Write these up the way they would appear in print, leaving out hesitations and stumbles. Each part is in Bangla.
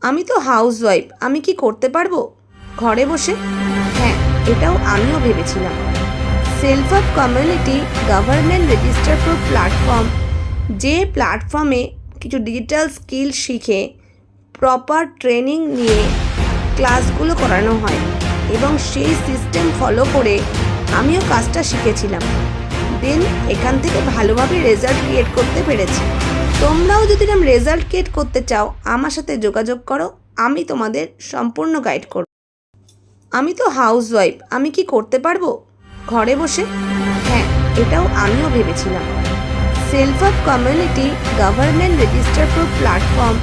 আমি তো হাউসওয়াইফ, আমি কি করতে পারবো ঘরে বসে? হ্যাঁ, এটাও আমিও ভেবেছিলাম। Self help community government register for platform, যে প্ল্যাটফর্মে কিছু ডিজিটাল স্কিল শিখে প্রপার ট্রেনিং নিয়ে ক্লাসগুলো করানো হয় এবং সেই সিস্টেম ফলো করে আমিও কাজটা শিখেছিলাম। দেন এখান থেকে ভালোভাবে রেজাল্ট ক্রিয়েট করতে পেরেছি। তোমরাও যদি এরকম রেজাল্ট ক্রিয়েট করতে চাও আমার সাথে যোগাযোগ করো, আমি তোমাদের সম্পূর্ণ গাইড করব। আমি তো হাউসওয়াইফ, আমি কি করতে পারবো ঘরে বসে? হ্যাঁ, এটাও আমিও ভেবেছিলাম। Self help community government register for platform,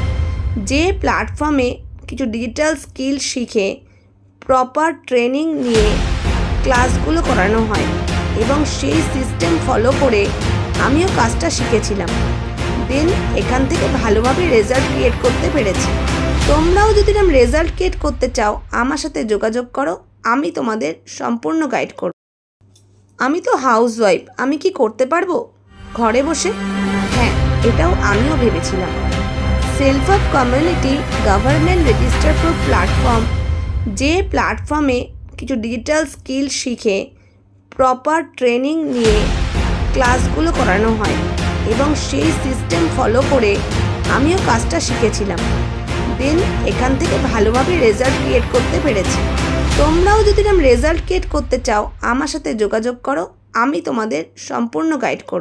যে প্ল্যাটফর্মে কিছু ডিজিটাল স্কিল শিখে প্রপার ট্রেনিং নিয়ে ক্লাসগুলো করানো হয় এবং সেই সিস্টেম ফলো করে আমিও কাজটা শিখেছিলাম। দেন এখান থেকে ভালোভাবে রেজাল্ট ক্রিয়েট করতে পেরেছি। তোমরাও যদি এরকম রেজাল্ট ক্রিয়েট করতে চাও আমার সাথে যোগাযোগ করো, আমি তোমাদের সম্পূর্ণ গাইড করব। আমি তো হাউসওয়াইফ, আমি কি করতে পারবো ঘরে বসে? হ্যাঁ, এটাও আমিও ভেবেছিলাম। Self help community government register for platform, যে প্ল্যাটফর্মে কিছু ডিজিটাল স্কিল শিখে প্রপার ট্রেনিং নিয়ে ক্লাসগুলো করানো হয় এবং সেই সিস্টেম ফলো করে আমিও কাজটা শিখেছিলাম। দেন এখান থেকে ভালোভাবে রেজাল্ট ক্রিয়েট করতে পেরেছি। তোমরাও যদি এরকম রেজাল্ট ক্রিয়েট করতে চাও আমার সাথে যোগাযোগ করো, আমি তোমাদের সম্পূর্ণ গাইড করব।